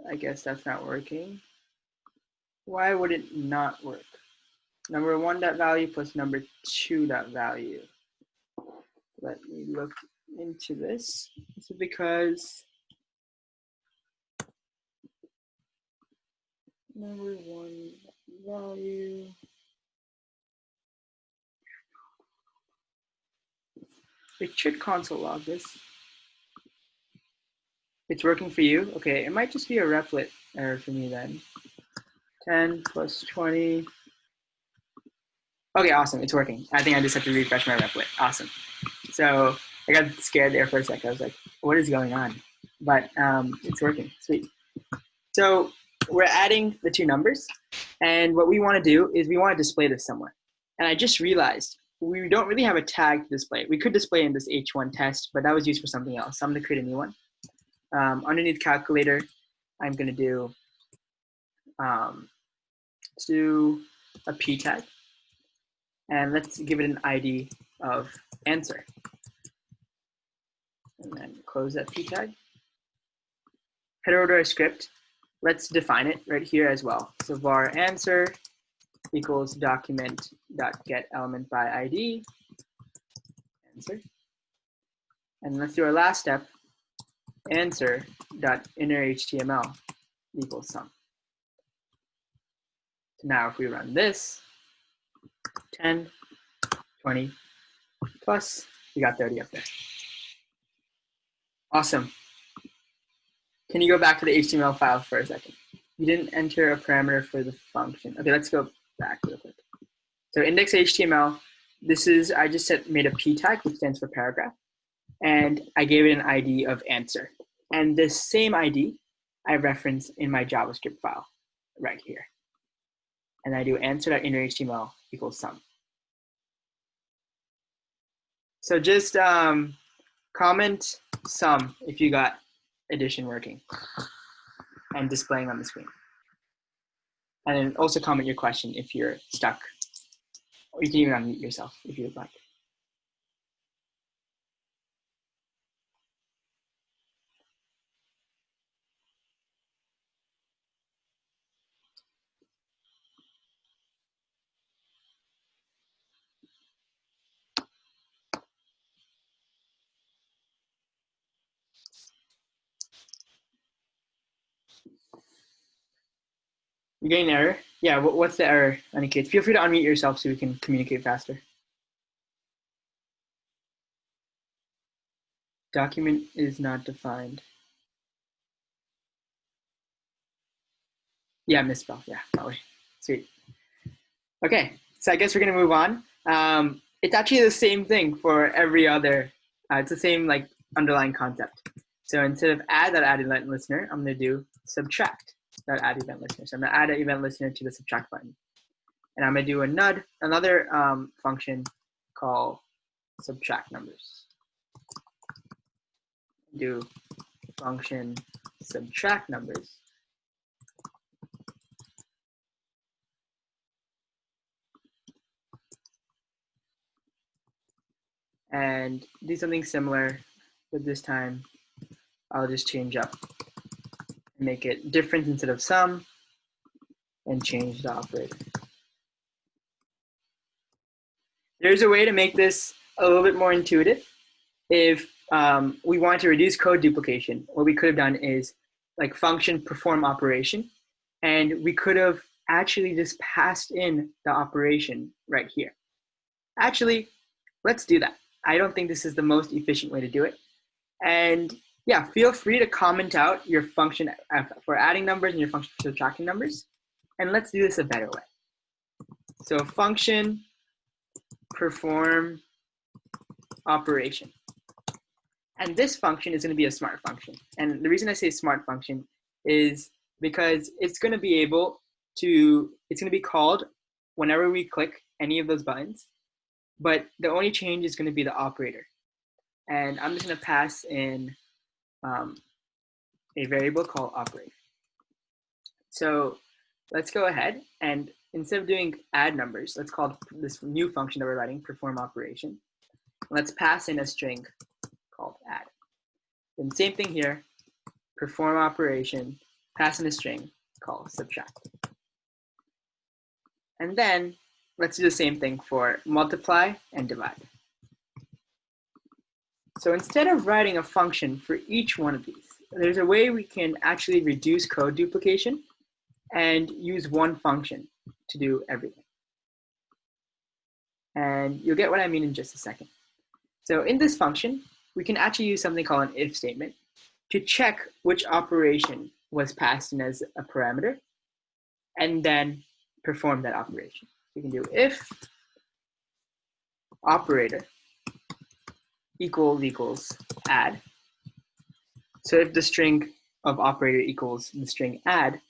I guess that's not working. Why would it not work? Number 1.value plus number 2.value. Let me look into this. Is it because number 1 value? It should console log this. It's working for you? Okay, it might just be a replit error for me then. 10 plus 20. Okay, awesome, it's working. I think I just have to refresh my replit. Awesome. So I got scared there for a second. I was like, what is going on? But it's working, sweet. So we're adding the two numbers. And what we want to do is we want to display this somewhere. And I just realized we don't really have a tag to display. We could display in this H1 test, but that was used for something else. So I'm going to create a new one. Underneath calculator, I'm going to do a p tag. And let's give it an ID of answer. And then close that p tag. Head over to our script. Let's define it right here as well. So var answer equals document.getElementById, answer. And let's do our last step, answer.innerHTML equals sum. So now if we run this, 10, 20, plus, we got 30 up there. Awesome. Can you go back to the HTML file for a second? You didn't enter a parameter for the function. Okay, let's go back real quick. So index.html, this is, I just made a p tag, which stands for paragraph. And I gave it an ID of answer. And this same ID I reference in my JavaScript file right here. And I do answer.innerHTML equals sum. So just comment sum if you got addition working and displaying on the screen. And then also comment your question if you're stuck. Or you can even unmute yourself if you'd like. You're getting an error? Yeah, what's the error, Aniket? Feel free to unmute yourself so we can communicate faster. Document is not defined. Yeah, misspell. Yeah, probably. Sweet. Okay, so I guess we're gonna move on. It's actually the same thing for every other. It's the same like underlying concept. So instead of add event listener, I'm gonna do subtract.add event listener. So I'm gonna add an event listener to the subtract button, and I'm gonna do another function called subtract numbers. Do function subtract numbers. And do something similar, but this time I'll just change up and make it different instead of sum and change the operator. There's a way to make this a little bit more intuitive. If we want to reduce code duplication, what we could have done is like function perform operation, and we could have actually just passed in the operation right here. Actually, let's do that. I don't think this is the most efficient way to do it. And yeah, feel free to comment out your function for adding numbers and your function for subtracting numbers. And let's do this a better way. So function perform operation. And this function is going to be a smart function. And the reason I say smart function is because it's going to be able to, it's going to be called whenever we click any of those buttons. but the only change is going to be the operator. And I'm just going to pass in a variable called operator. So let's go ahead and instead of doing add numbers, let's call this new function that we're writing perform operation. Let's pass in a string called add. Then same thing here, perform operation, pass in a string called subtract. And then let's do the same thing for multiply and divide. So instead of writing a function for each one of these, there's a way we can actually reduce code duplication and use one function to do everything. And you'll get what I mean in just a second. So in this function, we can actually use something called an if statement to check which operation was passed in as a parameter and then perform that operation. We can do if operator equals add. So if the string of operator equals the string add,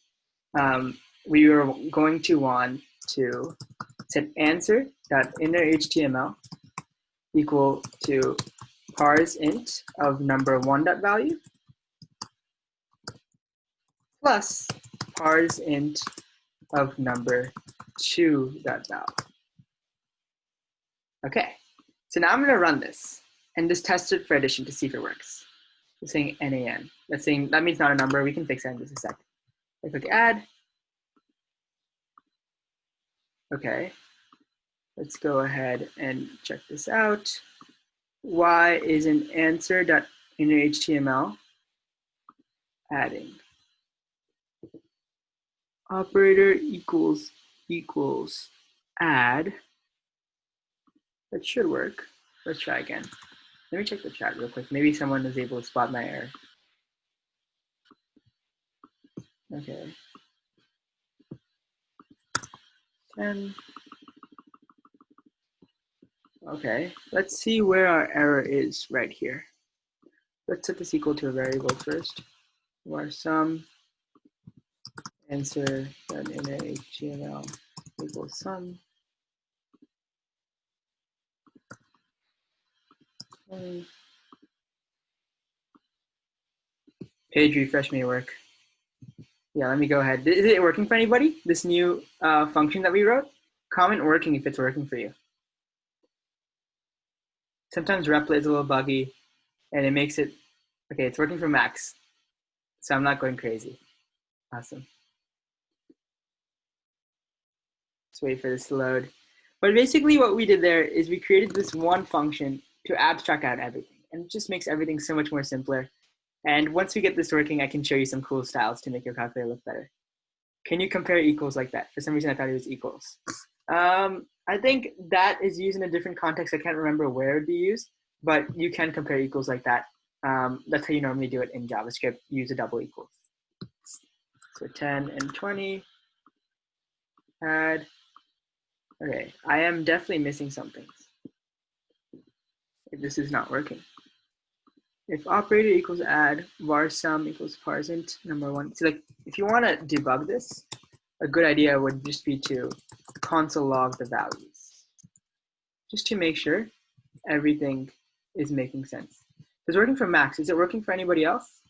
we are going to want to set answer.innerHTML equal to parse int of number one.value plus parse int of number two.value. Okay, so now I'm going to run this and just test it for addition to see if it works. We're saying NaN. That's saying that means not a number. We can fix that in just a sec. I click add. Okay, let's go ahead and check this out. Why isn't answer.innerHTML adding? Operator equals add. That should work. Let's try again. Let me check the chat real quick. Maybe someone is able to spot my error. Okay. 10. Okay, let's see where our error is right here. Let's set this equal to a variable first. Var sum answer.innerHTML equals sum. Page refresh may work. Yeah, let me go ahead. Is it working for anybody? This new function that we wrote? Comment working if it's working for you. Sometimes Replit is a little buggy and it makes it, okay, it's working for Max. So I'm not going crazy. Awesome. Let's wait for this to load. But basically what we did there is we created this one function to abstract out everything. And it just makes everything so much more simpler. And once we get this working, I can show you some cool styles to make your calculator look better. Can you compare equals like that? For some reason, I thought it was equals. I think that is used in a different context. I can't remember where it'd be used, but you can compare equals like that. That's how you normally do it in JavaScript. Use a double equals. So 10 and 20, add. Okay, I am definitely missing something. If this is not working. If operator equals add, var sum equals parse int number one. So like, if you want to debug this, a good idea would just be to console log the values, just to make sure everything is making sense. It's working for Max. Is it working for anybody else?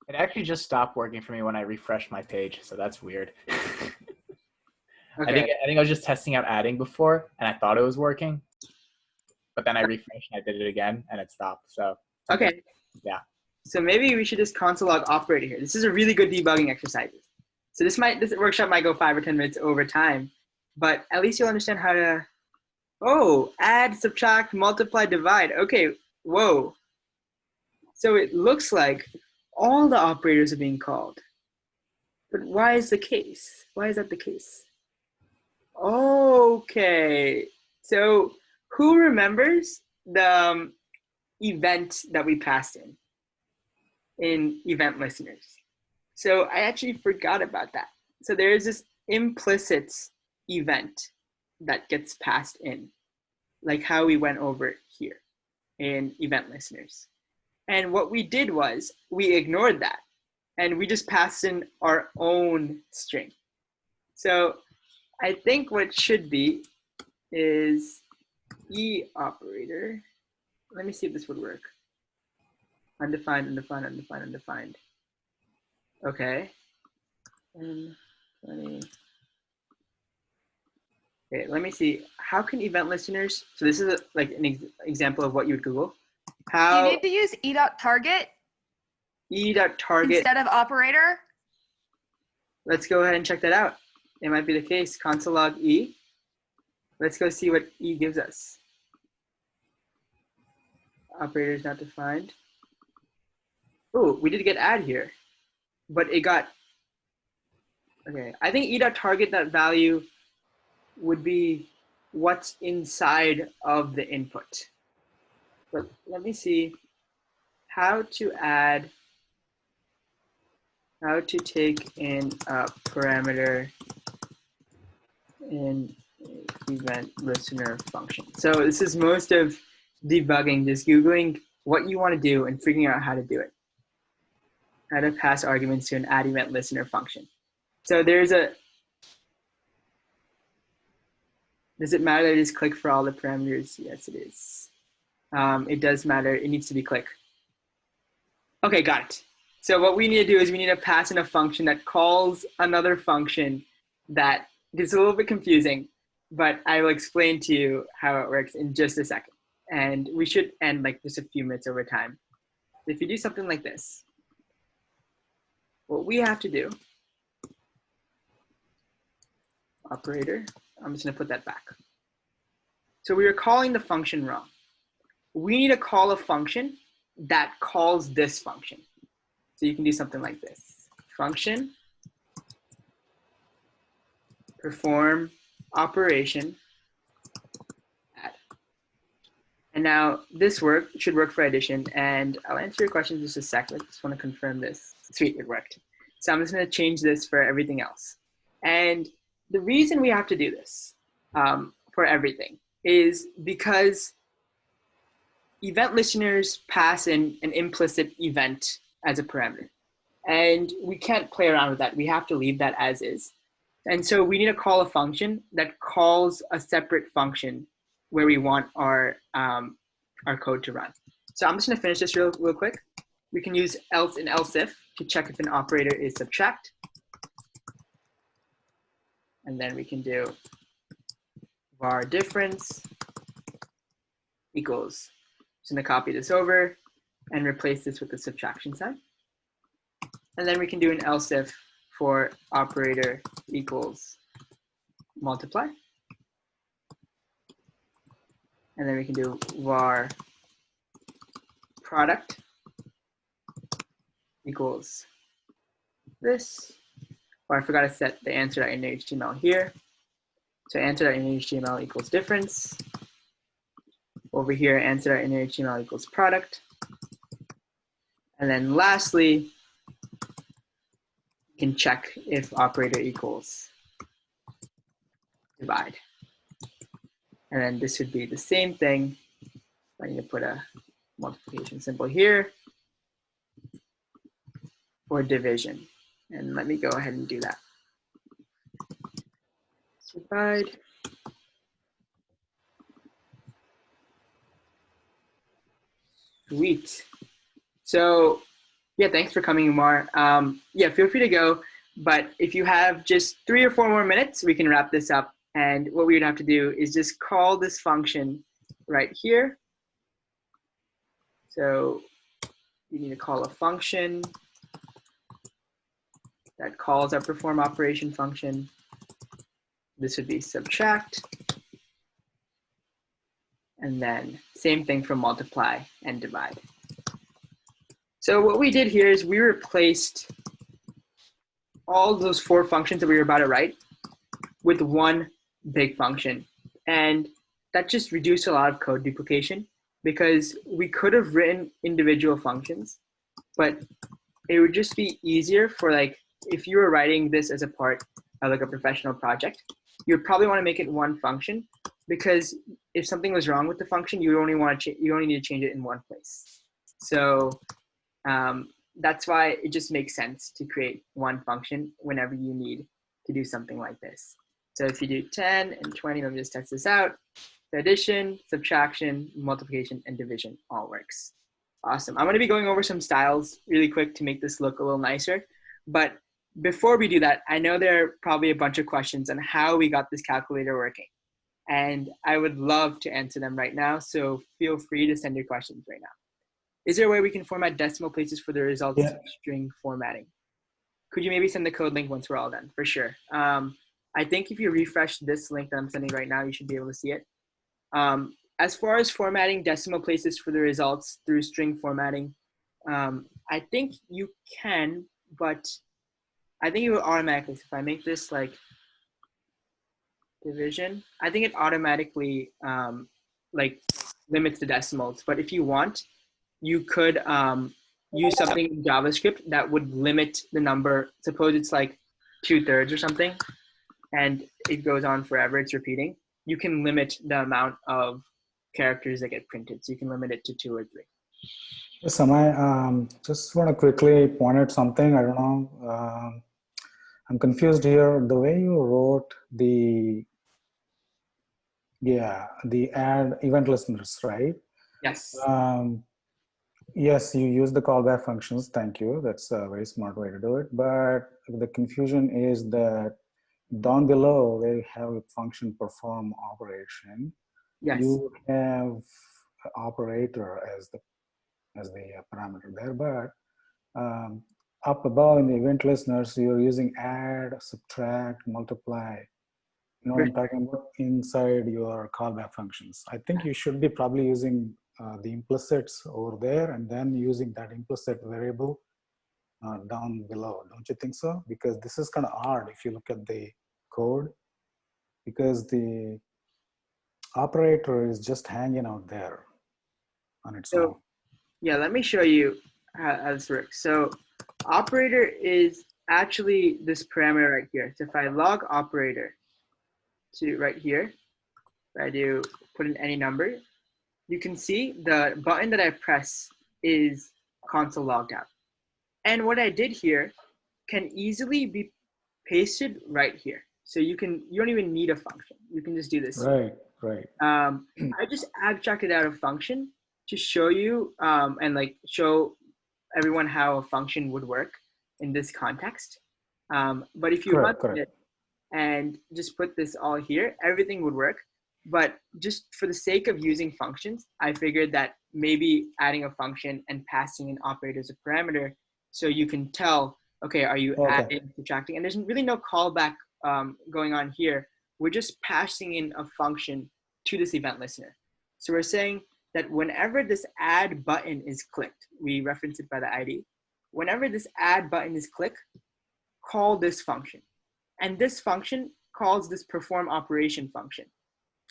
It actually just stopped working for me when I refreshed my page, so that's weird. Okay. I think I was just testing out adding before, and I thought it was working, but then I refreshed and I did it again, and it stopped. So Okay. Yeah. So maybe we should just console log operator here. This is a really good debugging exercise. So this workshop might go 5 or 10 minutes over time, but at least you'll understand how to, add, subtract, multiply, divide. Okay, whoa. So it looks like all the operators are being called. But why is the case? Why is that the case? Okay, so who remembers the event that we passed in event listeners? So I actually forgot about that. So there is this implicit event that gets passed in, like how we went over here in event listeners. And what we did was we ignored that and we just passed in our own string. So I think what it should be is E operator. Let me see if this would work. Undefined, undefined, undefined, undefined. Okay. And 20. Okay, let me see. How can event listeners, so this is like an example of what you would Google. How You need to use e.target e.target. instead of operator. Let's go ahead and check that out. It might be the case. Console log E. Let's go see what E gives us. Operator is not defined. Oh, we did get add here, but it got, okay. I think e.target, that value would be what's inside of the input. But let me see how to add, how to take in a parameter in event listener function. So this is most of debugging, just Googling what you want to do and figuring out how to do it. How to pass arguments to an add event listener function. So there's a, does it matter that it is click for all the parameters? Yes, it is. It does matter, it needs to be click. Okay, got it. So what we need to do is we need to pass in a function that calls another function that gets a little bit confusing, but I will explain to you how it works in just a second. And we should end like just a few minutes over time. If you do something like this, what we have to do, operator, I'm just gonna put that back. So we were calling the function wrong. We need to call a function that calls this function. So you can do something like this. Function, perform operation, add. And now this should work for addition, and I'll answer your question in just a sec. I just want to confirm this. Sweet, it worked. So I'm just going to change this for everything else. And the reason we have to do this for everything is because event listeners pass in an implicit event as a parameter. And we can't play around with that. We have to leave that as is. And so we need to call a function that calls a separate function where we want our code to run. So I'm just going to finish this real quick. We can use else and else if to check if an operator is subtract. And then we can do var difference equals. Just going to copy this over and replace this with the subtraction sign. And then we can do an else if for operator equals multiply. And then we can do var product equals this. Or I forgot to set the answer.innerHTML here. So answer.innerHTML equals difference. Over here, answer.innerHTML equals product. And then lastly, you can check if operator equals divide. And then this would be the same thing. I need to put a multiplication symbol here for division. And let me go ahead and do that. Divide. Sweet. So yeah, thanks for coming, Umar. Yeah, feel free to go. But if you have just 3 or 4 more minutes, we can wrap this up. And what we would have to do is just call this function right here. So you need to call a function that calls our perform operation function. This would be subtract. And then same thing for multiply and divide. So what we did here is we replaced all those 4 functions that we were about to write with one big function. And that just reduced a lot of code duplication because we could have written individual functions, but it would just be easier for like, if you were writing this as a part of like a professional project, you'd probably want to make it one function because if something was wrong with the function, you only need to change it in one place. So that's why it just makes sense to create one function whenever you need to do something like this. So if you do 10 and 20, let me just test this out. The addition, subtraction, multiplication, and division all works. Awesome. I'm going to be going over some styles really quick to make this look a little nicer. But before we do that, I know there are probably a bunch of questions on how we got this calculator working. And I would love to answer them right now. So feel free to send your questions right now. Is there a way we can format decimal places for the results Yeah. string formatting? Could you maybe send the code link once we're all done? For sure. I think if you refresh this link that I'm sending right now, you should be able to see it. As far as formatting decimal places for the results through string formatting, I think you can, but I think it will automatically, so if I make this like division, I think it automatically like limits the decimals. But if you want, you could use something in JavaScript that would limit the number. Suppose it's like 2/3 or something, and it goes on forever, it's repeating. You can limit the amount of characters that get printed. So you can limit it to 2 or 3. Samay, just want to quickly point out something. I don't know. I'm confused here. The way you wrote the add event listeners, right? Yes. Yes, you use the callback functions. Thank you. That's a very smart way to do it. But the confusion is that down below where you have a function perform operation, Yes. you have operator as the parameter there. But up above in the event listeners, you're using add, subtract, multiply. You know what I'm talking about? Inside your callback functions. I think you should be probably using the implicits over there and then using that implicit variable down below. Don't you think so? Because this is kind of odd if you look at the code, because the operator is just hanging out there on its own. Yeah, let me show you how this works. So operator is actually this parameter right here. So if I log operator to right here, I do put in any number, you can see the button that I press is console logged out. And what I did here can easily be pasted right here. So you don't even need a function. You can just do this. Right, right. I just abstracted out a function to show you and like show everyone how a function would work in this context. But if you run it and just put this all here, everything would work. But just for the sake of using functions, I figured that maybe adding a function and passing an operator as a parameter, so you can tell, okay, are you adding, subtracting? And there's really no callback going on here. We're just passing in a function to this event listener. So we're saying that whenever this add button is clicked, we reference it by the ID. Whenever this add button is clicked, call this function. And this function calls this perform operation function.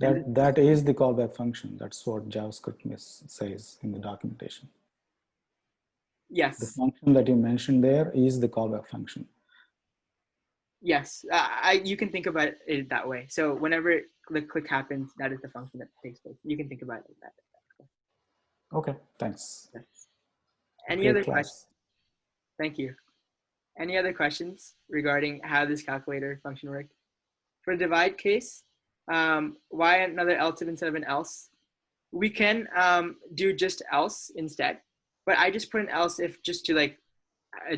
That is the callback function. That's what JavaScript says in the documentation. Yes. The function that you mentioned there is the callback function. Yes, you can think about it that way. So whenever the click happens, that is the function that takes place. You can think about it like that. Okay, thanks. Yes. Any other questions? Thank you. Any other questions regarding how this calculator function worked? For the divide case, why another else if instead of an else? We can do just else instead, but I just put an else if just to like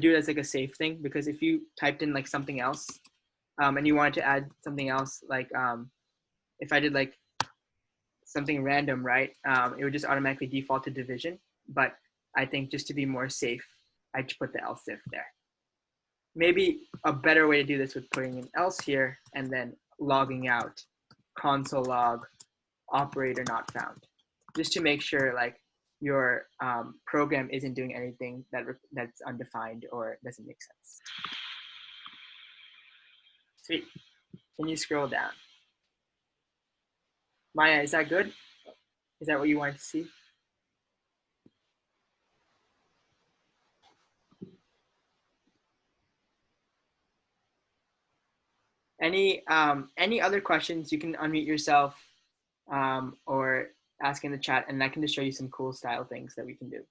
do it as like a safe thing, because if you typed in like something else and you wanted to add something else, like if I did like something random, right, it would just automatically default to division. But I think just to be more safe, I just put the else if there. Maybe a better way to do this would putting an else here and then logging out console log operator not found, just to make sure like your program isn't doing anything that's undefined or doesn't make sense. Sweet. Can you scroll down? Maya, is that good? Is that what you wanted to see? Any other questions? You can unmute yourself or ask in the chat, and I can just show you some cool style things that we can do.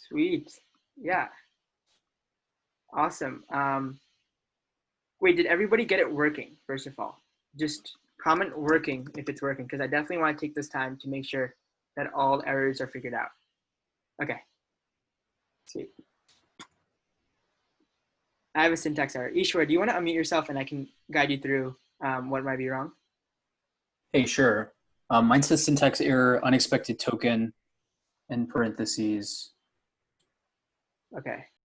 Sweet. Yeah. Awesome. Wait, did everybody get it working, first of all? Just comment working if it's working, because I definitely want to take this time to make sure that all errors are figured out. Okay. Sweet. I have a syntax error. Ishwar, do you want to unmute yourself and I can guide you through what might be wrong? Hey, sure. Mine says syntax error, unexpected token, in parentheses. Okay.